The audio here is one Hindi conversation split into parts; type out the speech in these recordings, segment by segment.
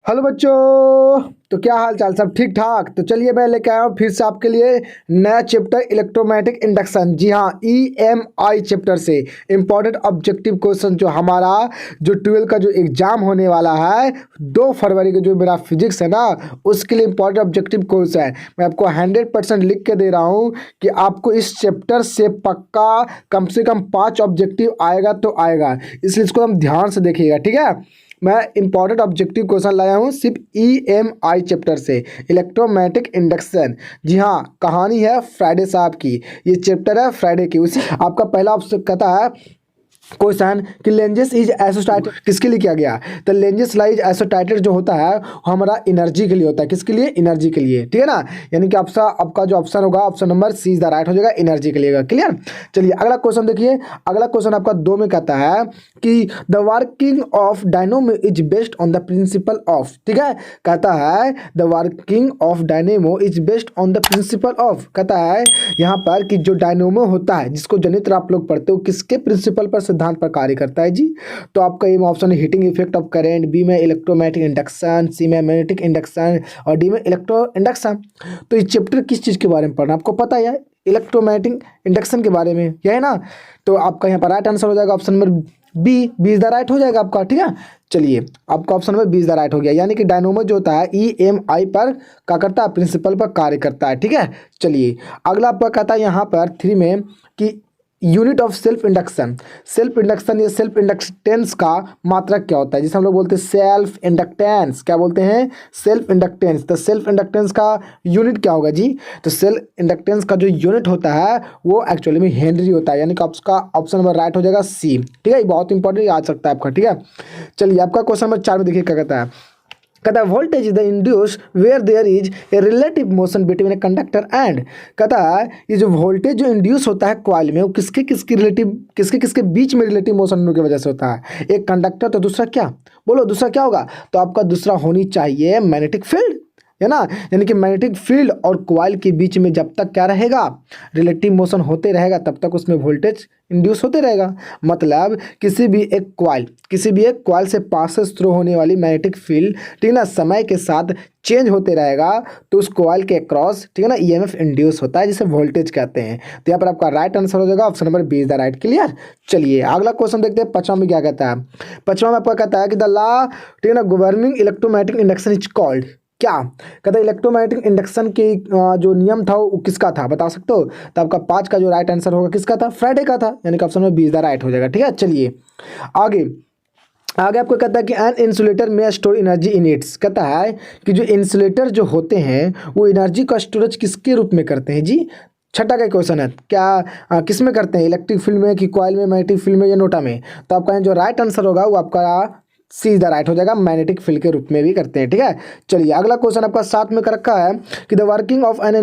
हेलो बच्चों। तो क्या हाल चाल, सब ठीक ठाक? तो चलिए मैं लेके आया हूँ फिर से आपके लिए नया चैप्टर इलेक्ट्रोमैग्नेटिक इंडक्शन। जी हाँ, EMI चैप्टर से इम्पॉर्टेंट ऑब्जेक्टिव क्वेश्चन जो हमारा जो 12 का जो एग्जाम होने वाला है 2 फरवरी को, जो मेरा फिजिक्स है ना, उसके लिए इम्पॉर्टेंट ऑब्जेक्टिव क्वेश्चन है। मैं आपको 100% लिख के दे रहा हूँ कि आपको इस चैप्टर से पक्का कम से कम 5 ऑब्जेक्टिव आएगा तो आएगा, इसलिए इसको हम ध्यान से देखिएगा, ठीक है। मैं इंपॉर्टेंट ऑब्जेक्टिव क्वेश्चन लाया हूँ सिर्फ EMI चैप्टर से, इलेक्ट्रोमैग्नेटिक इंडक्शन। जी हाँ, कहानी है फ्राइडे साहब की, ये चैप्टर है फ्राइडे की। उसी आपका पहला ऑप्शन कहता है क्वेश्चन कि लेंजेस इज एसोसिएटेड किसके लिए किया गया। तो लेंजेस लाइज एसोसिएटेड जो होता है हमारा एनर्जी के लिए होता है। किसके लिए? एनर्जी के लिए, ठीक है ना। यानी कि आपका जो ऑप्शन होगा, option number C is the right हो जाएगा, एनर्जी के लिए। क्लियर। चलिए अगला क्वेश्चन देखिए। अगला क्वेश्चन आपका 2 में कहता है कि the working of dynamo is based on the principle of, ठीक है। कहता है the working of dynamo is based on the principle of. कहता है यहाँ पर कि जो डायनोमो होता है, जिसको जनित्र आप लोग पढ़ते हो, किसके प्रिंसिपल पर, सिद्धांत पर कार्य करता है जी। तो आपका ये ऑप्शन है heating effect of current, B में इलेक्ट्रोमैग्नेटिक इंडक्शन, सी में मैग्नेटिक इंडक्शन और डी में इलेक्ट्रो इंडक्शन। तो ये चैप्टर किस चीज़ के बारे में पढ़ना आपको पता है? इलेक्ट्रोमैग्नेटिक इंडक्शन के बारे में, यह है ना। तो आपका यहाँ पर राइट आंसर हो जाएगा option number B, B is the right हो जाएगा आपका, ठीक है। चलिए आपका option number B is the right हो गया, यानी कि डायनोमो जो होता है EMI पर क्या करता है? प्रिंसिपल पर कार्य करता है, ठीक है। चलिए अगला आपका कहता है यहाँ पर 3 में कि unit of self induction. Self induction या सेल्फ इंडक्टेंस का मात्रक क्या होता है, जिसे हम लोग बोलते हैं सेल्फ इंडक्टेंस। क्या बोलते हैं? Self inductance. तो सेल्फ इंडक्टेंस का यूनिट क्या होगा जी? तो सेल्फ इंडक्टेंस का जो यूनिट होता है वो एक्चुअली में हेनरी होता है, यानी कि आपका ऑप्शन नंबर राइट हो जाएगा सी, ठीक है। ये बहुत इंपॉर्टेंट आ सकता है आपका, ठीक है। चलिए आपका क्वेश्चन नंबर 4 में देखिए क्या कहता है। कहता है voltage is the induce where there is a relative motion between a conductor and. कहता है ये जो वोल्टेज जो इंड्यूस होता है कॉइल में, वो किसके किसके बीच में रिलेटिव मोशन होने की वजह से होता है? एक कंडक्टर, तो दूसरा क्या? बोलो दूसरा क्या होगा? तो आपका दूसरा होनी चाहिए मैग्नेटिक फील्ड, है ना। यानी कि मैग्नेटिक फील्ड और कॉइल के बीच में जब तक क्या रहेगा? रिलेटिव मोशन होते रहेगा, तब तक उसमें वोल्टेज इंड्यूस होते रहेगा। मतलब किसी भी एक कॉइल से पासेस थ्रू होने वाली मैग्नेटिक फील्ड, ठीक है ना, समय के साथ चेंज होते रहेगा, तो उस कॉइल के क्रॉस, ठीक है ना, EMF इंड्यूस होता है, जिसे वोल्टेज कहते हैं। तो यहाँ पर आपका राइट आंसर हो जाएगा option number B is the right. Clear. चलिए अगला क्वेश्चन देखते हैं 5वां में क्या कहता है। 5वां में आपका कहता है कि द लॉ, ठीक है ना, governing electromagnetic induction is called. क्या कहता है? इलेक्ट्रोमैग्नेटिक इंडक्शन के जो नियम था वो किसका था, बता सकते हो? तो आपका 5 का जो राइट आंसर होगा किसका था? फ्राइडे का था, यानी कि ऑप्शन में बी इज द राइट हो जाएगा, ठीक है। चलिए आगे आगे आपको कहता है कि एन इंसुलेटर में स्टोर एनर्जी इन इट्स। कहता है कि जो इंसुलेटर जो होते हैं वो एनर्जी का स्टोरेज किसके रूप में करते हैं जी। 6ठा का क्वेश्चन है, क्या किस में करते हैं? इलेक्ट्रिक फील्ड में कि कॉइल में, मैग्नेटिक फील्ड में या नोटा में? तो आपका जो राइट आंसर होगा वो आपका सी इज द राइट हो जाएगा, मैग्नेटिक फील्ड के रूप में भी करते हैं, ठीक है। चलिए अगला क्वेश्चन आपका 7 में कर रखा है कि the working of N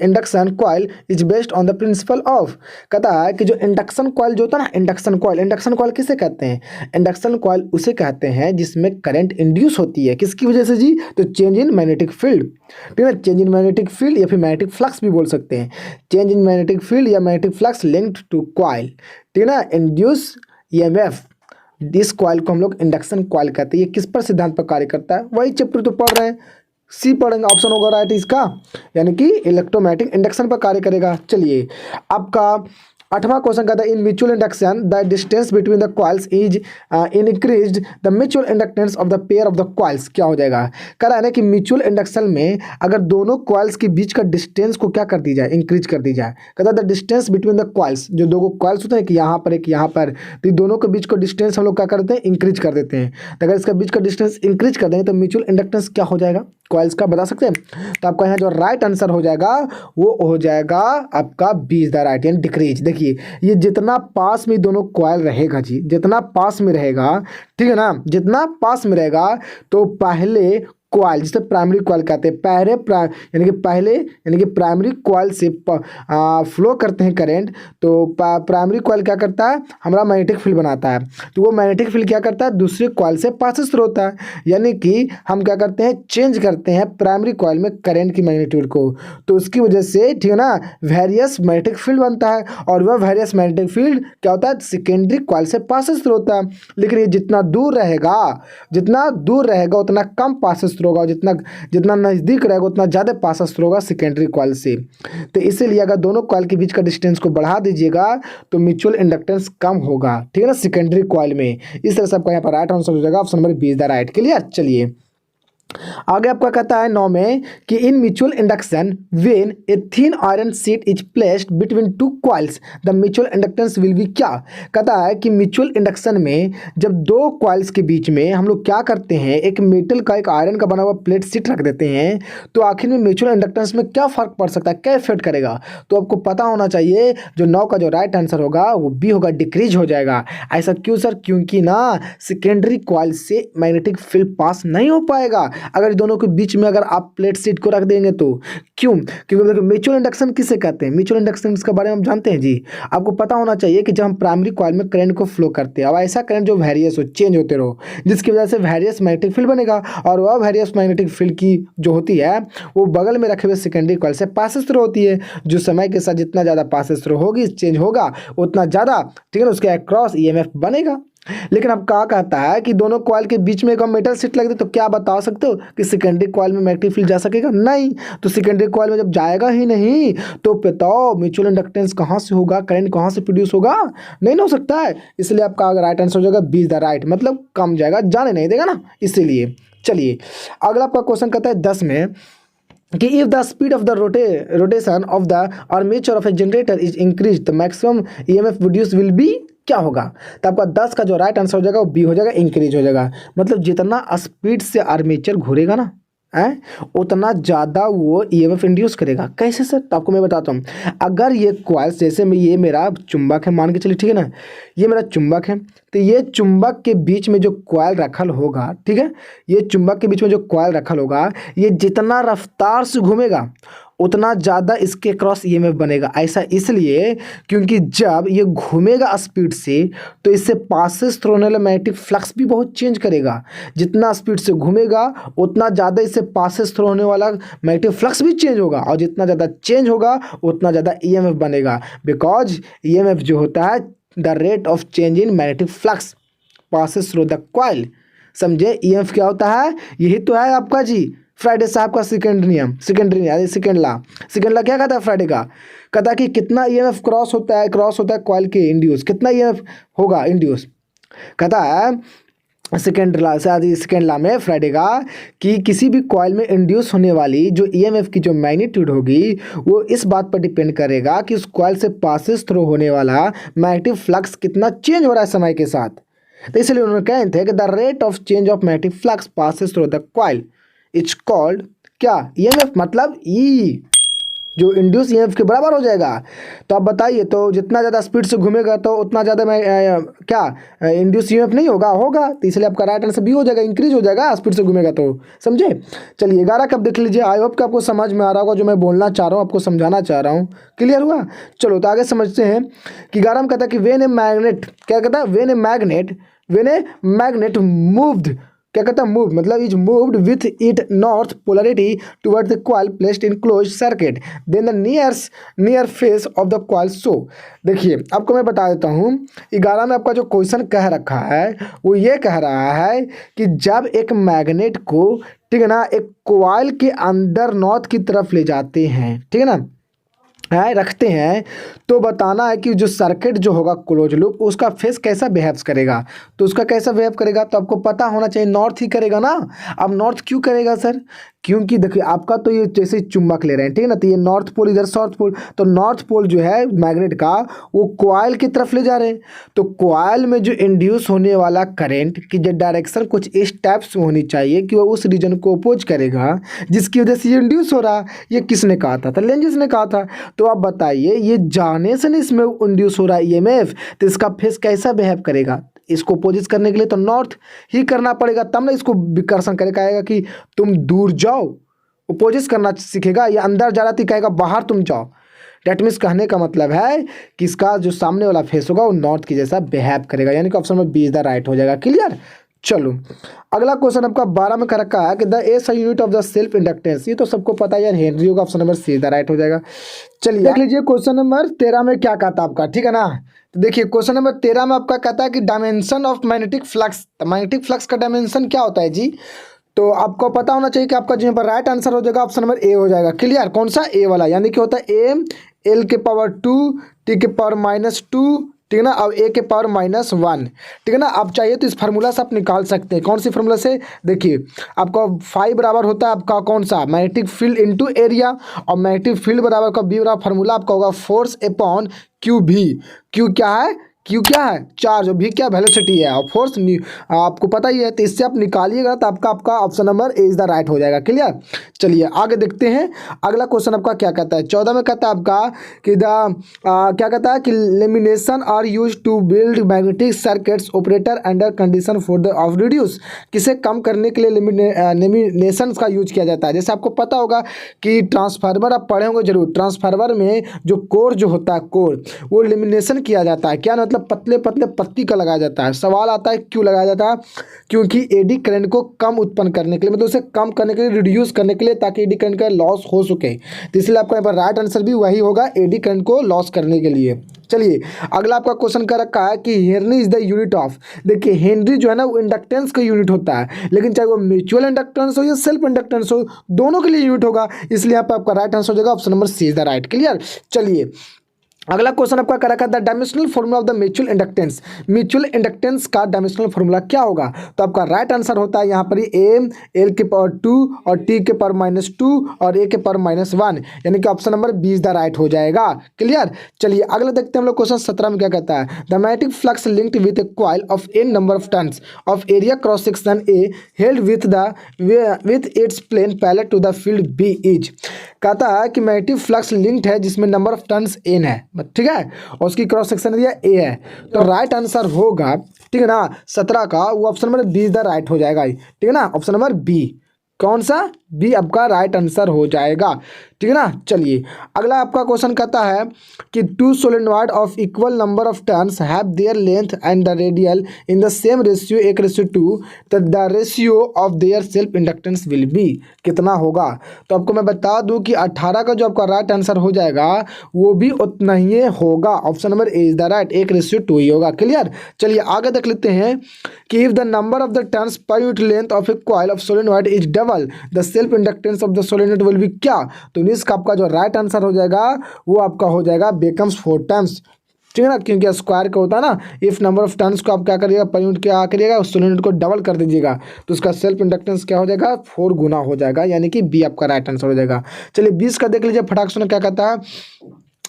induction coil is based on the principle of. कहता है कि जो इंडक्शन कॉइल जो होता है ना, इंडक्शन कॉइल किसे कहते हैं? इंडक्शन कॉइल उसे कहते हैं जिसमें करंट इंड्यूस होती है, किसकी वजह से जी? तो चेंज इन मैग्नेटिक फील्ड, ठीक है। चेंज इन मैग्नेटिक फील्ड या फिर मैग्नेटिक फ्लक्स भी बोल सकते हैं। चेंज इन मैग्नेटिक फील्ड या magnetic flux linked to coil, ठीक है ना, इंड्यूस EMF। इस कॉइल को हम लोग इंडक्शन कॉइल कहते हैं। ये किस पर सिद्धांत पर कार्य करता है? वही चैप्टर तो पढ़ रहे हैं, सी पढ़ेंगे, ऑप्शन होगा राइट इसका, यानी कि इलेक्ट्रोमैग्नेटिक इंडक्शन पर कार्य करेगा। चलिए आपका 8वां क्वेश्चन कहता है in mutual induction the distance between the coils is increased the mutual inductance of the pair of the coils. क्या हो जाएगा? कह रहा है ना कि म्यूचुअल इंडक्शन में अगर दोनों कॉइल्स के बीच का डिस्टेंस को क्या कर दी जाए? इंक्रीज कर दी जाए। कहता है the distance between the coils, जो दो कॉइल्स होते हैं कि यहाँ पर एक यहाँ पर, तो दोनों के बीच का डिस्टेंस हम लोग क्या करते हैं? इंक्रीज कर देते हैं। तो अगर इसका बीच का डिस्टेंस इंक्रीज कर देंगे तो म्यूचुअल इंडक्टेंस क्या हो जाएगा कॉइल्स का, बता सकते हैं? तो आपका यहाँ जो राइट आंसर हो जाएगा वो हो जाएगा आपका बी इज द राइट, यानी डिक्रीज। देखिए ये जितना पास में दोनों कॉइल रहेगा जी, जितना पास में रहेगा, ठीक है ना, जितना पास में रहेगा तो पहले कॉइल, जिसे प्राइमरी कॉइल कहते हैं, यानी कि प्राइमरी कॉइल से फ्लो करते हैं करंट, तो प्राइमरी कॉइल क्या करता है, हमारा मैग्नेटिक फील्ड बनाता है। तो वो मैग्नेटिक फील्ड क्या करता है, दूसरे कॉइल से पासेस थ्रू होता है, यानी कि हम क्या करते हैं, चेंज करते हैं प्राइमरी कॉइल में करंट की मैग्नीट्यूड को। तो उसकी वजह से, ठीक है ना, वेरियस मैग्नेटिक फील्ड बनता है, और वह वेरियस मैग्नेटिक फील्ड क्या होता है, सेकेंडरी कॉइल से पासेस थ्रू होता है। लेकिन ये जितना दूर रहेगा उतना कम पासेस थ्रू होगा, जितना नज़दीक रहेगा उतना ज़्यादा पासेस थ्रू होगा सेकेंडरी कॉइल से। तो इसीलिए अगर दोनों कॉइल के बीच का डिस्टेंस को बढ़ा दीजिएगा तो म्यूचुअल इंडक्टेंस कम होगा, ठीक है ना, सेकेंडरी कॉइल में। इस तरह से आपका यहाँ पर राइट आंसर हो जाएगा option number 20 the right. Clear. चलिए आगे आपका कहता है 9 में कि in mutual induction when a thin iron sheet is placed between two coils the mutual inductance will B क्या। कहता है कि म्यूचुअल इंडक्शन में जब दो कॉइल्स के बीच में हम लोग क्या करते हैं, एक मेटल का, एक आयरन का बना हुआ प्लेट शीट रख देते हैं, तो आखिर में म्यूचुअल इंडक्टेंस में क्या फर्क पड़ सकता है, क्या इफेक्ट करेगा। तो आपको पता होना चाहिए, जो 9 का जो राइट आंसर होगा वो बी होगा, डिक्रीज हो जाएगा। ऐसा क्यों सर, क्योंकि ना सेकेंडरी कॉइल से मैग्नेटिक फील्ड पास नहीं हो पाएगा अगर दोनों के बीच में अगर आप प्लेट शीट को रख देंगे तो। क्यों, क्योंकि म्यूचुअल इंडक्शन किसे कहते हैं, म्यूचुअल इंडक्शन के बारे में हम जानते हैं जी। आपको पता होना चाहिए कि जब हम प्राइमरी कॉइल में करंट को फ्लो करते हैं, अब ऐसा करंट जो वेरियस हो, चेंज होते रहो, जिसकी वजह से वेरियस मैग्नेटिक फील्ड बनेगा, और वह वेरियस मैग्नेटिक फील्ड की जो होती है वो बगल में रखे हुए सेकेंडरी कॉइल से पासेस थ्रू होती है, जो समय के साथ जितना ज़्यादा पासेस थ्रू होगी, चेंज होगा, उतना ज़्यादा, ठीक है ना, उसके अक्रॉस ईएमएफ बनेगा। लेकिन अब क्या कहता है कि दोनों कॉइल के बीच में एक मेटल शीट लग दे, तो क्या बता सकते हो कि सेकेंडरी कॉइल में मैग्नेटिक फील्ड जा सकेगा, नहीं। तो सेकेंडरी कॉइल में जब जाएगा ही नहीं तो बताओ म्यूचुअल इंडक्टेंस कहाँ से होगा, करंट कहाँ से प्रोड्यूस होगा, नहीं ना हो सकता है। इसलिए आपका राइट आंसर हो जाएगा 20 द राइट, मतलब कम जाएगा, जाने नहीं देगा ना, इसीलिए। चलिए अगला आपका क्वेश्चन कहता है 10 में कि if the speed of the rotation of the armature of A generator is increase the maximum EMF produce will be क्या होगा। तो आपका 10 का जो राइट आंसर हो जाएगा वो बी हो जाएगा, इंक्रीज हो जाएगा। मतलब जितना स्पीड से आर्मेचर घूरेगा ना उतना ज़्यादा वो ईएमएफ इंड्यूस करेगा। कैसे सर, तो आपको मैं बताता हूँ। अगर ये कॉइल्स, जैसे में ये मेरा चुंबक है, मान के चलिए, ठीक है ना, ये मेरा चुंबक है, तो ये चुंबक के बीच में जो कॉइल रखल होगा, ठीक है, ये चुंबक के बीच में जो कॉइल रखल होगा, ये जितना रफ्तार से घूमेगा उतना ज़्यादा इसके क्रॉस ईएमएफ बनेगा। ऐसा इसलिए क्योंकि जब ये घूमेगा स्पीड से तो इससे पासेस थ्रू होने वाला मैग्नेटिक फ्लक्स भी बहुत चेंज करेगा। जितना स्पीड से घूमेगा उतना ज़्यादा इससे पासेस थ्रू होने वाला मैग्नेटिक फ्लक्स भी चेंज होगा, और जितना ज़्यादा चेंज होगा उतना ज़्यादा ईएमएफ बनेगा। बिकॉज ईएमएफ जो होता है the rate of change in magnetic flux passes through the coil. समझे, ईएमएफ क्या होता है, यही तो है आपका जी फ्राइडे साहब का सेकेंड ला क्या कहता है फ्राइडे का, कहता है कि कितना ईएमएफ क्रॉस होता है कॉइल के इंड्यूस, कितना ईएमएफ होगा इंड्यूस, कहता है सेकेंड ला में फ्राइडे का कि किसी भी कॉइल में इंड्यूस होने वाली जो ईएमएफ की जो मैग्नीट्यूड होगी वो इस बात पर डिपेंड करेगा कि उस कॉइल से पासेस थ्रू होने वाला मैग्नेटिक फ्लक्स कितना चेंज हो रहा है समय के साथ। तो इसलिए उन्होंने कहे थे कि the rate of change of magnetic flux passes through the coil it's called क्या, ईएमएफ, मतलब ई जो इंड्यूस ईएमएफ के बराबर हो जाएगा। तो आप बताइए, तो जितना ज़्यादा स्पीड से घूमेगा तो उतना ज़्यादा क्या इंड्यूस ईएमएफ नहीं होगा। तो इसलिए आपका राइट आंसर बी हो जाएगा, इंक्रीज हो जाएगा स्पीड से घूमेगा तो। समझे। चलिए 11 कब देख लीजिए, आई होप कि आपको समझ में आ रहा होगा जो मैं बोलना चाह रहा हूँ, आपको समझाना चाह रहा हूँ। क्लियर हुआ। चलो तो आगे समझते हैं कि 11 में कहता है कि वेन ए मैग्नेट, क्या कहता है, वेन ए मैग्नेट मूव्ड, क्या कहता है, मूव मतलब is moved with it north polarity toward the coil placed in close circuit then the near face of the coil. So देखिए आपको मैं बता देता हूँ, 11 में आपका जो क्वेश्चन कह रखा है वो ये कह रहा है कि जब एक मैग्नेट को, ठीक है ना, एक कॉइल के अंदर नॉर्थ की तरफ ले जाते हैं, ठीक है ना, रखते हैं, तो बताना है कि जो सर्किट जो होगा क्लोज लूप उसका फेस कैसा बिहेव्स करेगा। तो उसका कैसा बिहेव करेगा तो आपको पता होना चाहिए, नॉर्थ ही करेगा ना। अब नॉर्थ क्यों करेगा सर, क्योंकि देखिए आपका तो ये जैसे चुंबक ले रहे हैं, ठीक है ना, तो ये नॉर्थ पोल इधर साउथ पोल, तो नॉर्थ पोल जो है मैग्नेट का वो कॉइल की तरफ ले जा रहे हैं। तो कॉइल में जो इंड्यूस होने वाला करंट की जो डायरेक्शन कुछ इस टाइप से होनी चाहिए कि वो उस रीजन को अपोज करेगा जिसकी वजह से ये इंड्यूस हो रहा। ये किसने कहा था, तो लेंजिस ने कहा था। तो आप बताइए, ये जाने से नहीं इसमें इंड्यूस हो रहा है ईएमएफ, तो इसका फेस कैसा बिहेव करेगा, इसको अपोजिट करने के लिए तो नॉर्थ ही करना पड़ेगा, तब ना इसको विकर्षण करके कहेगा कि तुम दूर जाओ, अपोजिट करना सीखेगा। या अंदर जा रहा तो कहेगा बाहर तुम जाओ। डेट मीन्स कहने का मतलब है कि इसका जो सामने वाला फेस होगा वो नॉर्थ की जैसा बिहेव करेगा, यानी कि option number B is the right हो जाएगा। क्लियर। चलो अगला क्वेश्चन आपका 12 में कर रखा है कि the S unit of the self inductance, ये तो सबको पता है यार, हेनरी होगा, option number C the right हो जाएगा। चलिए देख लीजिए क्वेश्चन नंबर 13 में क्या कहता है आपका, ठीक है ना। तो देखिए क्वेश्चन नंबर 13 में आपका कहता है कि dimension of magnetic flux, magnetic flux का डायमेंशन क्या होता है जी। तो आपको पता होना चाहिए कि आपका यहाँ पर राइट आंसर हो जाएगा ऑप्शन नंबर ए हो जाएगा। क्लियर। कौन सा ए वाला, यानी कि होता है ए एल के पावर 2 टी के पावर -2, ठीक है ना, अब ए के पावर -1, ठीक है ना। आप चाहिए तो इस फार्मूला से आप निकाल सकते हैं। कौन सी फार्मूला से, देखिए आपका फाई बराबर होता है आपका कौन सा, मैग्नेटिक फील्ड इनटू एरिया, और मैग्नेटिक फील्ड बराबर का बी बराबर फार्मूला आपका होगा फोर्स अपॉन क्यू भी। क्यू क्या है, क्यू क्या है चार्ज, और भी क्या वेलोसिटी है, और फोर्स आपको पता ही है। तो इससे आप निकालिएगा तो आपका option number A is the right हो जाएगा। क्लियर। चलिए आगे देखते हैं अगला क्वेश्चन आपका क्या कहता है। 14 में कहता है आपका कि क्या कहता है कि lamination are use to build magnetic circuits operator under condition for the off reduce, किसे कम करने के लिए लेमिनेशन का यूज किया जाता है। जैसे आपको पता होगा कि ट्रांसफार्मर आप पढ़े होंगे जरूर, ट्रांसफार्मर में जो कोर जो होता है कोर, वो लेमिनेशन किया जाता है। क्या मतलब पतले पतले पत्ती का लगाया जाता है। सवाल आता है क्यों लगाया जाता है, क्योंकि एडी करंट को कम उत्पन्न करने के लिए, मतलब उसे कम करने के लिए, रिड्यूस करने के लिए, ताकि एडी करंट का लॉस हो सके। तो इसलिए आपका यहाँ पर राइट आंसर भी वही होगा, एडी करंट को लॉस करने के लिए। चलिए अगला आपका क्वेश्चन कर रखा है कि Henry is the unit of, देखिए हेनरी जो है ना वो इंडक्टेंस का यूनिट होता है, लेकिन चाहे वो म्यूचुअल इंडक्टेंस हो या सेल्फ इंडक्टेंस हो, दोनों के लिए यूनिट होगा। इसलिए यहाँ पर आपका राइट आंसर हो जाएगा option number C is the right. Clear. चलिए अगला क्वेश्चन आपका कर रखा है the dimensional formula of the mutual inductance, mutual inductance का डायमेंशनल फॉर्मूला क्या होगा। तो आपका राइट आंसर होता है यहाँ पर ए एल के पावर 2 और टी के पावर -2 और ए के पावर -1, यानी कि option number B is the right हो जाएगा। क्लियर। चलिए अगला देखते हैं हम लोग क्वेश्चन 17 में क्या कहता है। The magnetic flux linked with a coil of N number of turns of area cross section A held with its plane parallel to the field B is, कहता है कि मैग्नेटिक फ्लक्स लिंक्ड है जिसमें नंबर ऑफ टर्न्स एन है, ठीक है, और उसकी क्रॉस सेक्शन एरिया ए है। तो राइट आंसर होगा, ठीक है ना, 17 का वो option number B is the right हो जाएगा, ठीक है ना, ऑप्शन नंबर बी। कौन सा, बी आपका राइट आंसर हो जाएगा, ठीक है ना। चलिए अगला आपका क्वेश्चन कहता है कि two solenoid of equal number of turns have their length and the radial in the same ratio 1:2, the ratio of their self inductance will be, कितना होगा। तो आपको मैं बता दूं कि 18 का जो आपका राइट आंसर हो जाएगा वो भी उतना ही होगा, option number A is the right, 1:2 ही होगा। क्लियर। चलिए आगे देख लेते हैं कि if the number of the turns per unit length of A coil of solenoid is double the self inductance of the solenoid will be क्या। तो इसका आपका जो राइट आंसर हो जाएगा वो आपका हो जाएगा बेकम्स 4 टाइम्स, ठीक है ना, क्योंकि स्क्वायर का होता है ना। इफ नंबर ऑफ टर्न्स को आप क्या करिएगा, पर यूनिट क्या करिएगा, उस सोलेनॉइड को डबल कर दीजिएगा तो उसका सेल्फ इंडक्टेंस क्या हो जाएगा, 4 गुना हो जाएगा, यानी कि बी आपका राइट आंसर हो जाएगा। चलिए 20 का देख लीजिए फटाक से क्या कहता है।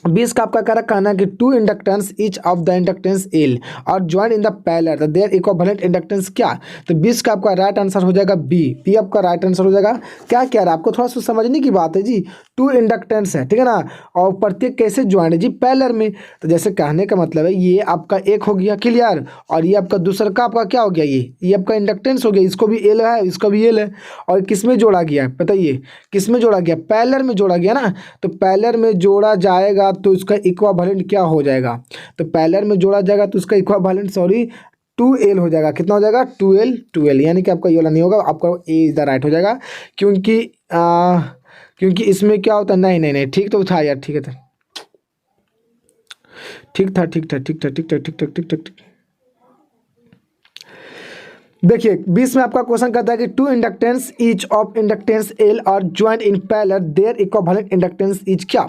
20 का आपका क्या कहना है कि two inductance each of the inductance L और join in the parallel their equivalent inductance क्या। तो 20 का आपका राइट आंसर हो जाएगा बी, बी आपका राइट आंसर हो जाएगा। क्या कह रहा है आपको थोड़ा सा समझने की बात है जी, टू इंडक्टेंस है, ठीक है ना, और प्रत्येक कैसे ज्वाइन है जी, पैरेलल में। तो जैसे कहने का मतलब है ये आपका एक हो गया, क्लियर, और ये आपका दूसरा का आपका क्या हो गया, ये आपका इंडक्टेंस हो गया, इसको भी एल है इसको भी एल है, और किस में जोड़ा गया बताइए, किस में जोड़ा गया, पैरेलल में जोड़ा गया ना। तो पैरेलल में जोड़ा जाएगा तो इसका इक्विवेलेंट क्या हो जाएगा, तो पैरेलल में जोड़ा जाएगा तो इसका इक्विवेलेंट 2l हो जाएगा। कितना हो जाएगा, 2l, यानी कि आपका ये वाला नहीं होगा, आपका ए इज द राइट हो जाएगा, क्योंकि इसमें क्या होता है, नहीं ठीक तो था यार, ठीक है था, ठीक। देखिए 20 में आपका क्वेश्चन कहता है कि two inductance each of inductance L और joint in parallel their equivalent inductance each क्या।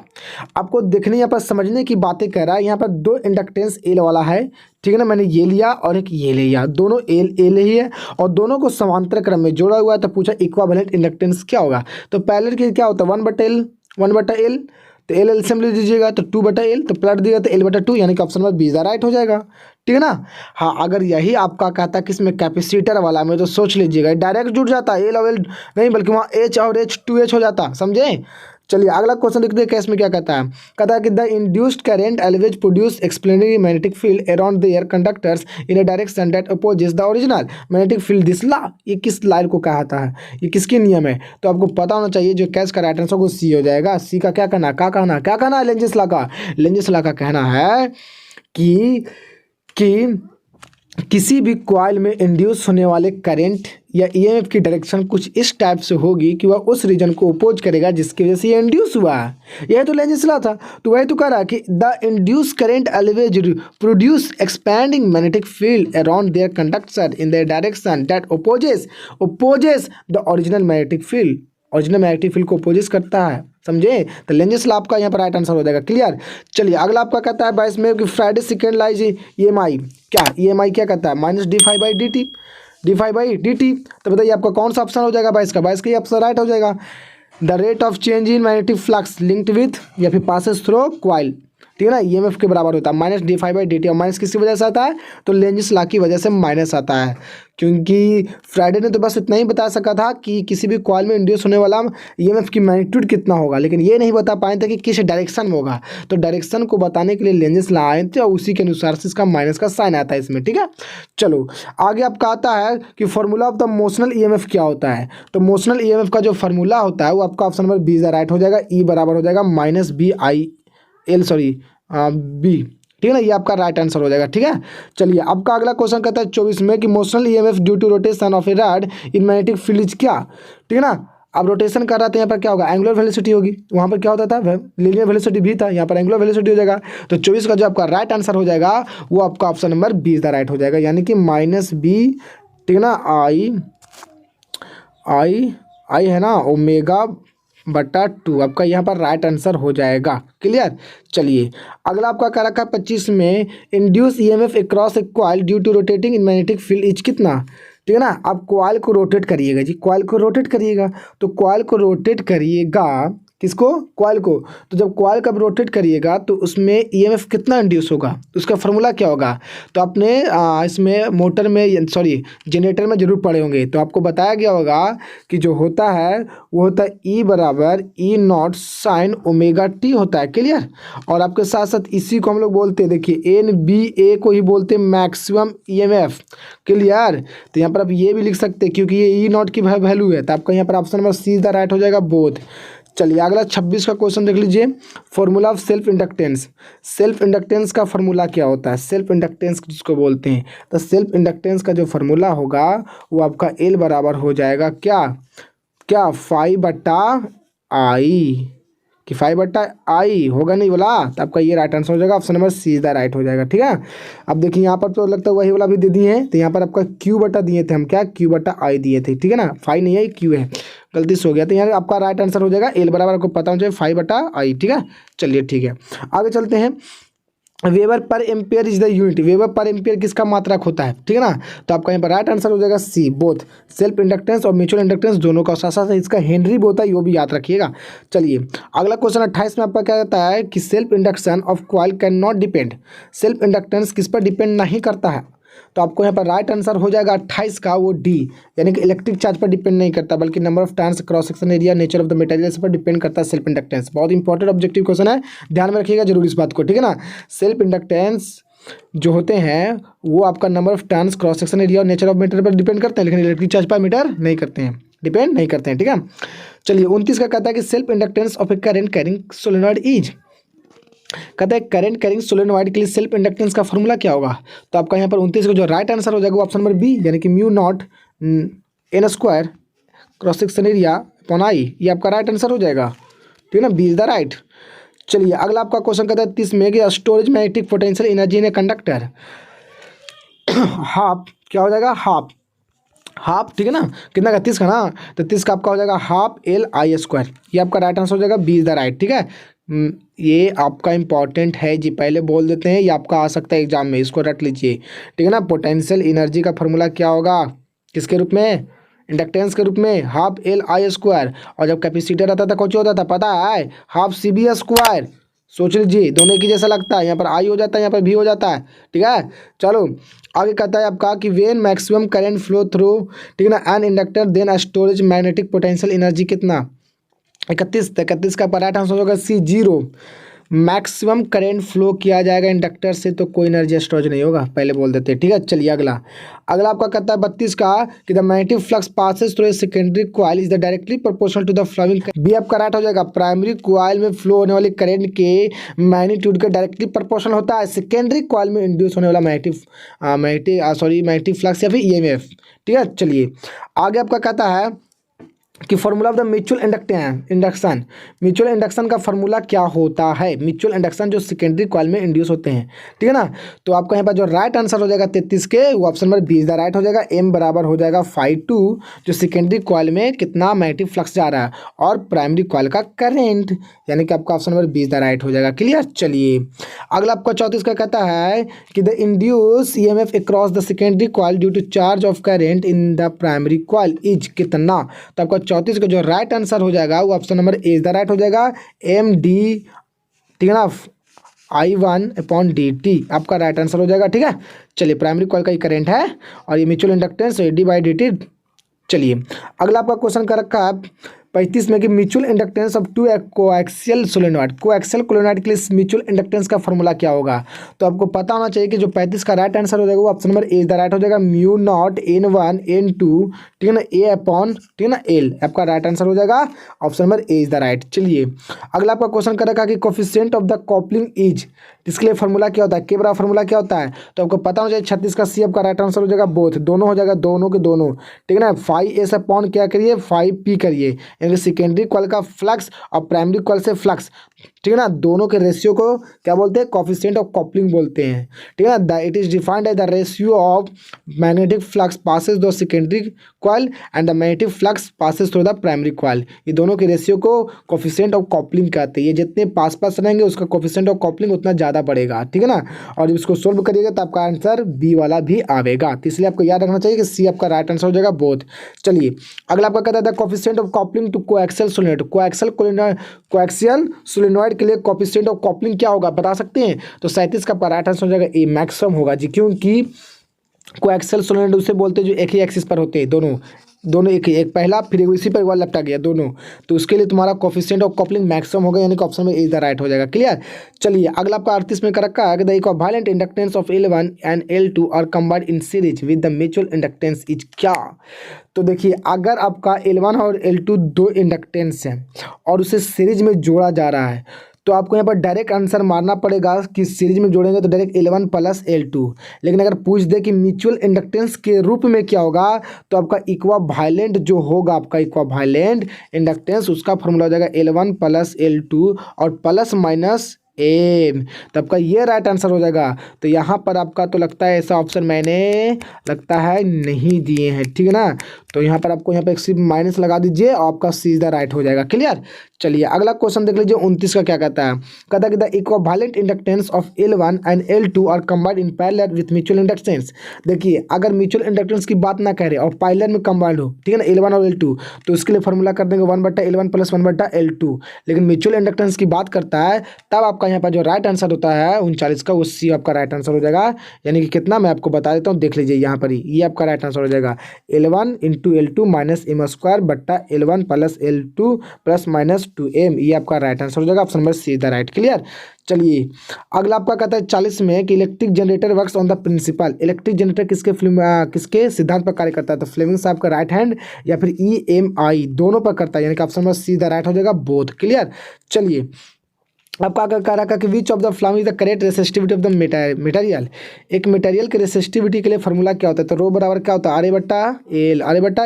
आपको देखने यहाँ पर समझने की बातें कह रहा है। यहाँ पर 2 इंडक्टेंस एल वाला है, ठीक है ना, मैंने ये लिया और एक ये लिया, दोनों एल ही है और दोनों को समांतर क्रम में जोड़ा हुआ है। तो पूछा इक्विवेलेंट इंडक्टेंस क्या होगा। तो पैरेलल के क्या होता है 1/L, तो एल एलसीएम ले लीजिएगा तो 2/L, तो प्लट दिएगा तो L/2, यानी कि ऑप्शन नंबर बी राइट हो जाएगा, ठीक है ना। हाँ अगर यही आपका कहता है कि इसमें कैपेसिटर वाला में, तो सोच लीजिएगा डायरेक्ट जुड़ जाता है एल और एल नहीं, बल्कि वहाँ H और H 2H हो जाता, समझे। चलिए अगला क्वेश्चन देखते हैं केस में क्या कहता है कि the induced current always produce explanatory magnetic field around their conductors in a direction that opposes the original magnetic field this law. ये किस लाइन को कहता है, ये किसकी नियम है? तो आपको पता होना चाहिए। जो कैस का राइट आंसर वो सी हो जाएगा। सी का क्या कहना है लेंजिस लॉ का? लेंजिस लॉ का कहना है कि किसी भी कॉइल में इंड्यूस होने वाले करंट या ईएमएफ की डायरेक्शन कुछ इस टाइप से होगी कि वह उस रीजन को अपोज करेगा जिसकी वजह से ये इंड्यूस हुआ है। यह तो लेंजिस लॉ था। तो वही तो कह रहा है कि the induce current always produce expanding magnetic field around their conductor in their direction that opposes the original magnetic field. Original magnetic field को अपोजिस करता है, समझे? तो लेंजिस लॉ आपका यहाँ पर राइट आंसर हो जाएगा। क्लियर। चलिए अगला आपका कहता है 22 में कि फ्राइडे सेकेंड लाइज ईएमआई क्या कहता है? Minus D phi by D T. तो बताइए आपका कौन सा ऑप्शन हो जाएगा 22 का? 22 का ये ऑप्शन राइट हो जाएगा। The rate of change in magnetic flux linked with या फिर पासेस थ्रू कॉइल, ठीक है ना, ईएमएफ के बराबर होता है minus D phi by D T. और माइनस किसकी वजह से आता है? तो लेंजिस लॉ की वजह से माइनस आता है। क्योंकि फ्राइडे ने तो बस इतना ही बता सका था कि किसी भी कॉइल में इंड्यूस होने वाला ईएमएफ की मैग्नीट्यूड कितना होगा, लेकिन ये नहीं बता पाए थे कि किस डायरेक्शन में होगा। तो डायरेक्शन को बताने के लिए लेंजिस लॉ आए थे और उसी के अनुसार से इसका माइनस का साइन आता है इसमें, ठीक है। चलो आगे आपका आता है कि formula of the motional EMF क्या होता है। तो मोशनल ईएमएफ का जो फार्मूला होता है वो आपका ऑप्शन नंबर बी राइट हो जाएगा। ई बराबर हो जाएगा माइनस बी, ठीक है ना, ये आपका राइट आंसर हो जाएगा। ठीक है। चलिए आपका अगला क्वेश्चन कहता है 24 में कि motional EMF due to rotation of a rod in magnetic field is क्या, ठीक है ना। अब रोटेशन कर रहा था, यहाँ पर क्या होगा? एंगुलर वेलोसिटी होगी। वहाँ पर क्या होता था? लीनियर वेलोसिटी भी था, यहाँ पर एंगुलर वेलोसिटी हो जाएगा। तो 24 का जो आपका राइट आंसर हो जाएगा वो आपका option number B is the right हो जाएगा, यानी कि माइनस बी, ठीक है ना, आई है ना ओमेगा बटा 2 आपका यहाँ पर राइट आंसर हो जाएगा। क्लियर। चलिए अगला आपका कह रखा है 25 में induce EMF across a coil due to rotating in magnetic field is कितना, ठीक है ना। आप कॉइल को रोटेट करिएगा जी, कॉइल को रोटेट करिएगा। तो कॉइल को रोटेट करिएगा, किसको? कॉइल को। तो जब कॉइल का रोटेट करिएगा तो उसमें ईएमएफ कितना इंड्यूस होगा, उसका फार्मूला क्या होगा? तो आपने इसमें मोटर में जनरेटर में जरूर पढ़े होंगे। तो आपको बताया गया होगा कि जो होता है वो होता है ई बराबर ई नॉट साइन ओमेगा टी होता है। क्लियर। और आपके साथ साथ इसी को हम लोग बोलते हैं, देखिए एन बी ए को ही बोलते हैं मैक्सिमम ईएमएफ। क्लियर। तो यहाँ पर आप ये भी लिख सकते हैं क्योंकि ये ई नॉट की वैल्यू है। तो आपका यहाँ पर option number C the right हो जाएगा बोथ। चलिए अगला 26 का क्वेश्चन देख लीजिए। Formula of self inductance. Self inductance का फार्मूला क्या होता है? सेल्फ इंडक्टेंस जिसको बोलते हैं, तो सेल्फ इंडक्टेंस का जो फार्मूला होगा वो आपका एल बराबर हो जाएगा क्या फाई बटा आई, कि फाइव बट्टा आई होगा नहीं बोला। तो आपका ये राइट आंसर हो जाएगा, option number C the right हो जाएगा। ठीक है। अब देखिए यहाँ पर तो लगता है वही वाला भी दे दिए हैं। तो यहाँ पर आपका क्यू बटा दिए थे हम, क्या क्यू बटा आई दिए थे, ठीक है ना। फाइव नहीं है, क्यू है, गलती से हो गया। तो यहाँ आपका राइट आंसर हो जाएगा एल बराबर, आपको पता होना चाहिए फाइव बटा आई। ठीक है। चलिए ठीक है, आगे चलते हैं। वेबर पर ampere is the unit. Weber पर एम्पियर किसका मात्रक होता है, ठीक है ना। तो आपका यहाँ पर राइट आंसर हो जाएगा सी बोथ। सेल्फ इंडक्टेंस और म्यूचुअल इंडक्टेंस दोनों का साथ साथ इसका हेनरी भी होता है, वो भी याद रखिएगा। चलिए अगला क्वेश्चन 28 में आपका क्या कहता है कि self induction of coil can not depend. Self inductance किस पर डिपेंड नहीं करता है। तो आपको यहाँ पर राइट आंसर हो जाएगा 28 का वो डी, यानी कि इलेक्ट्रिक चार्ज पर डिपेंड नहीं करता बल्कि number of turns, cross section area, nature of the material पर डिपेंड करता है सेल्फ इंडक्टेंस। बहुत इंपॉर्टेंट ऑब्जेक्टिव क्वेश्चन है, ध्यान में रखिएगा जरूर इस बात को, ठीक है ना। सेल्फ इंडक्टेंस जो होते हैं वो आपका number of turns, cross section area और नेचर ऑफ मटेरियल पर डिपेंड करते हैं, लेकिन इलेक्ट्रिक चार्ज पर मीटर नहीं करते हैं, डिपेंड नहीं करते हैं, ठीक है। चलिए 29 का कहता है कि self inductance of A current carrying solenoid is. कहता है करंट कैरिंग सोलेनॉइड के लिए सेल्फ इंडक्टेंस का फॉर्मूला क्या होगा। तो आपका यहाँ पर 29 का जो राइट आंसर हो जाएगा वो ऑप्शन नंबर बी, यानी कि mu not an square cross section area upon I, ये आपका राइट आंसर हो जाएगा, ठीक है ना, बी इज द राइट। चलिए अगला आपका क्वेश्चन कहता है 30 में कि storage magnetic potential energy in a conductor half, क्या हो जाएगा हाफ, ठीक है ना। कितना का 30 का ना, तो 30 का आपका हो जाएगा हाफ एल आई स्क्वायर, ये आपका राइट आंसर हो जाएगा, बी इज द राइट। ठीक है। ये आपका इंपॉर्टेंट है जी, पहले बोल देते हैं, ये आपका आ सकता है एग्जाम में, इसको रट लीजिए, ठीक है ना। पोटेंशियल एनर्जी का फॉर्मूला क्या होगा, किसके रूप में, इंडक्टेंस के रूप में, हाफ एल आई स्क्वायर। और जब कैपेसिटर आता था कौन होता था पता है, हाफ सी बी स्क्वायर। सोच लीजिए दोनों की जैसा लगता है, यहाँ पर आई हो जाता है, यहाँ पर भी हो जाता है, ठीक है। चलो आगे कहता है आपका कि when maximum current flow through, ठीक है ना, an inductor then storage magnetic potential energy कितना, इकतीस का राइट आंसर होगा सी, 0। मैक्सिमम करंट फ्लो किया जाएगा इंडक्टर से तो कोई एनर्जी स्टोरेज नहीं होगा, पहले बोल देते हैं। ठीक है, चलिए अगला आपका कहता है 32 का कि the magnetic flux passes through a secondary coil is the directly proportional to the flowing. B आपका राइट हो जाएगा, प्राइमरी कॉइल में फ्लो होने वाली करंट के मैग्नीट्यूड के डायरेक्टली प्रोपोर्शनल होता है सेकेंडरी कॉइल में इंड्यूस होने वाला मैग्नेटिक फ्लक्स या फिर ईएमएफ। ठीक है, चलिए आगे आपका कहता है कि formula of the mutual induction. Mutual induction का फॉर्मूला क्या होता है? म्यूचुअल इंडक्शन जो सेकेंडरी कॉइल में इंड्यूस होते हैं। ठीक है ना, तो आपका यहाँ पर जो राइट आंसर हो जाएगा 33 के, वो ऑप्शन नंबर 20 द राइट हो जाएगा। एम बराबर हो जाएगा 5 जो सेकेंडरी कॉइल में कितना मैग्नेटिक फ्लक्स जा रहा है और प्राइमरी कॉइल का करंट, यानी कि आपका ऑप्शन नंबर 20 द राइट हो जाएगा। क्लियर, चलिए अगला आपका 34 का कहता है कि the induced EMF across the secondary coil due to charge of current in the primary coil is कितना। तो आपका 34 का जो राइट आंसर हो जाएगा वो option number A the right हो जाएगा, एम डी। ठीक है ना, I1/dt आपका राइट आंसर हो जाएगा। ठीक है, चलिए प्राइमरी कॉइल का ही करंट है और ये म्यूचुअल इंडक्टेंस डी/dt। चलिए अगला आपका क्वेश्चन कर रखा है 35 में कि mutual inductance of two coaxial solenoid. Coaxial solenoid के लिए म्यूचुअल इंडक्टेंस का फॉर्मूला क्या होगा? तो आपको पता होना चाहिए कि जो 35 का राइट आंसर हो जाएगा वो option number A the right हो जाएगा, म्यू नॉट N1 N2। ठीक है ना, ए अपॉन ठीक है ना एल आपका राइट आंसर हो जाएगा, option number A is the right. चलिए अगला आपका क्वेश्चन कर रखा है कि coefficient of the coupling is, इसके लिए फॉर्मूला क्या होता है? के बराबर फॉर्मूला क्या होता है? तो आपको पता होना चाहिए 36 का सी आपका राइट आंसर हो जाएगा, बोथ दोनों हो जाएगा, दोनों के दोनों। ठीक है ना, 5s अपॉन क्या करिए 5p करिए, यानी सेकेंडरी कॉइल का फ्लक्स और प्राइमरी कॉइल से फ्लक्स। ठीक है ना, दोनों के रेशियो को क्या बोलते हैं? कोफिशिएंट ऑफ कपलिंग बोलते हैं। ठीक है ना, it is defined as the ratio of magnetic flux passes the secondary coil and the magnetic flux passes through the primary coil. ये दोनों के रेशियो को कोफिशिएंट ऑफ कपलिंग कहते हैं। ये जितने पास पास रहेंगे उसका कोफिशिएंट ऑफ कपलिंग उतना ज़्यादा बढ़ेगा। ठीक है ना, और जब इसको सोल्व करिएगा तो आपका आंसर बी वाला भी आएगा। तो इसलिए आपको याद रखना चाहिए कि सी आपका राइट आंसर हो जाएगा, बोथ। चलिए अगला आपका कहता है the coefficient of coupling two coaxial solenoid. Coaxial solenoid के लिए कोफिशिएंट ऑफ कपलिंग क्या होगा, बता सकते हैं? तो 37 का आपका राइट आंसर हो जाएगा ए, मैक्सिमम होगा जी, क्योंकि कोएक्सियल सोलेनॉइड उसे बोलते हैं जो एक ही एक्सिस पर होते हैं, दोनों एक पहला फिर इसी पर वाला लपटा गया दोनों, तो उसके लिए तुम्हारा कोफिशिएंट ऑफ कपलिंग मैक्सिमम होगा, यानी कि ऑप्शन में इज द राइट हो जाएगा। क्लियर, चलिए अगला आपका 38 में कर रखा है the equivalent inductance of L1 and L2 are combined in series with the mutual inductance is क्या। तो देखिए अगर आपका L1 और L2 दो इंडक्टेंस हैं और उसे सीरीज में जोड़ा जा रहा है तो आपको यहाँ पर डायरेक्ट आंसर मारना पड़ेगा कि सीरीज में जोड़ेंगे तो डायरेक्ट L1 प्लस L2। लेकिन अगर पूछ दे कि म्यूचुअल इंडक्टेंस के रूप में क्या होगा तो आपका इक्विवेलेंट जो होगा, आपका इक्विवेलेंट इंडक्टेंस उसका फॉर्मूला हो जाएगा L1 प्लस L2 और प्लस माइनस एम, तो आपका ये राइट आंसर हो जाएगा। तो यहाँ पर आपका तो लगता है ऐसा ऑप्शन मैंने लगता है नहीं दिए हैं। ठीक है ना, तो यहाँ पर आपको यहाँ पे सिर्फ माइनस लगा दीजिए और आपका सीधा राइट हो जाएगा। क्लियर, चलिए अगला क्वेश्चन देख लीजिए 29 का क्या कहता है। कहता है कि the equivalent inductance of L1 and L2 are combined in parallel with mutual inductance. देखिए अगर म्यूचुअल इंडक्टेंस की बात ना करें और पैरेलल में कंबाइंड हो, ठीक है ना, L1 और L2, तो उसके लिए फॉर्मूला कर देंगे 1/L1 प्लस 1/L2। लेकिन म्यूचुअल इंडक्टेंस की बात करता है तब आपका यहाँ पर जो राइट आंसर होता है 39 का, वो सी आपका राइट आंसर हो जाएगा। यानी कि कितना मैं आपको बता देता हूँ, देख लीजिए यहाँ पर ही, ये आपका राइट आंसर हो जाएगा L1 into L2 minus M² L1 plus L2 plus minus 2M, ये आपका राइट आंसर हो जाएगा, option number C the right. Clear, चलिए अगला आपका कहता है 40 में कि electric generator works on the principle. Electric generator किसके सिद्धांत पर कार्य करता है? तो फ्लेमिंग साहब का राइट हैंड या फिर EMI दोनों पर करता है, यानी कि option number C the right हो जाएगा, बोथ। क्लियर, चलिए आपका अगर कह रहा कि which of the flame is the correct resistivity of the material. एक मटेरियल के रेसिस्टिविटी के लिए फॉर्मूला क्या होता है? तो रो बराबर क्या होता है? RA/L,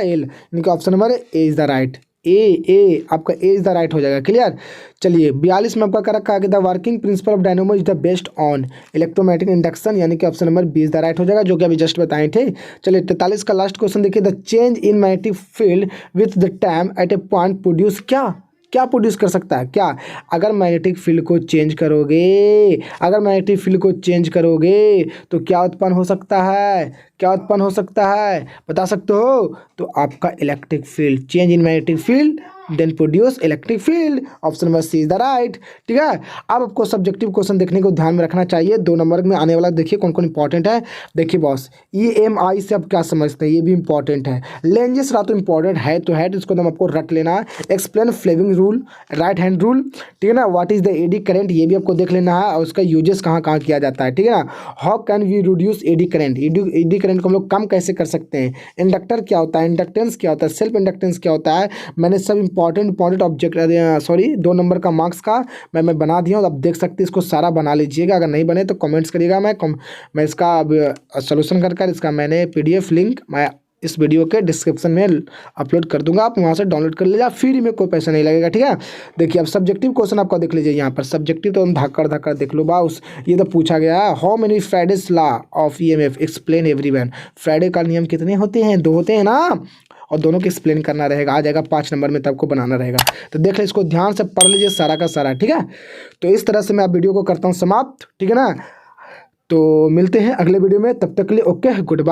यानी कि option number A is the right, A आपका ए इज द राइट हो जाएगा। क्लियर, चलिए 42 में आपका कर रखा है कि the working principle of dynamo is the based on electromagnetic induction, यानी कि option number B is the right हो जाएगा, जो कि अभी जस्ट बताए थे। चलिए 43 का लास्ट क्वेश्चन देखिए, the change in magnetic field with the time at a point produce क्या प्रोड्यूस कर सकता है? क्या अगर मैग्नेटिक फील्ड को चेंज करोगे तो क्या उत्पन्न हो सकता है? बता सकते हो? तो आपका electric field, change in magnetic field then produce electric field. Option number C is the right. ठीक है, अब आपको सब्जेक्टिव क्वेश्चन देखने को ध्यान में रखना चाहिए। 2 नंबर में आने वाला देखिए कौन कौन इंपॉर्टेंट है। देखिए बॉस, EMI से आप क्या समझते हैं, ये भी इंपॉर्टेंट है। लेंजेस रहा तो इंपॉर्टेंट है तो है, इसको तो आपको रट लेना है। Explain Fleming rule, right hand rule, ठीक है ना। What is the eddy current, ये भी आपको देख लेना है और उसका यूजेस कहाँ कहाँ किया जाता है। ठीक है ना। How can we reduce eddy current, eddy current को हम लोग कम कैसे कर सकते हैं। इंडक्टर क्या होता है, इंडक्टेंस क्या होता है, सेल्फ इंडक्टेंस क्या होता है। मैंने सब इंपॉर्टेंट ऑब्जेक्ट 2 नंबर का मार्क्स का मैं बना दिया हूँ। अब देख सकते हैं, इसको सारा बना लीजिएगा। अगर नहीं बने तो कमेंट्स करिएगा। मैं इसका सोल्यूशन कर इसका मैंने PDF लिंक मैं इस वीडियो के डिस्क्रिप्शन में अपलोड कर दूंगा, आप वहाँ से डाउनलोड कर लीजिए, फ्री में, कोई पैसा नहीं लगेगा। ठीक है, देखिए अब सब्जेक्टिव क्वेश्चन आपका देख लीजिए। यहाँ पर सब्जेक्टिव तो हम धक्कर देख लो बा। ये तो पूछा गया है, how many Fridays law of EMF explain everyone. Friday का नियम कितने होते हैं, 2 होते हैं ना, और दोनों को एक्सप्लेन करना रहेगा। आ जाएगा 5 नंबर में, तब को बनाना रहेगा। तो देख ले, इसको ध्यान से पढ़ लीजिए सारा का सारा। ठीक है, तो इस तरह से मैं आप वीडियो को करता हूँ समाप्त। ठीक है ना, तो मिलते हैं अगले वीडियो में, तब तक के लिए ओके, गुड बाय।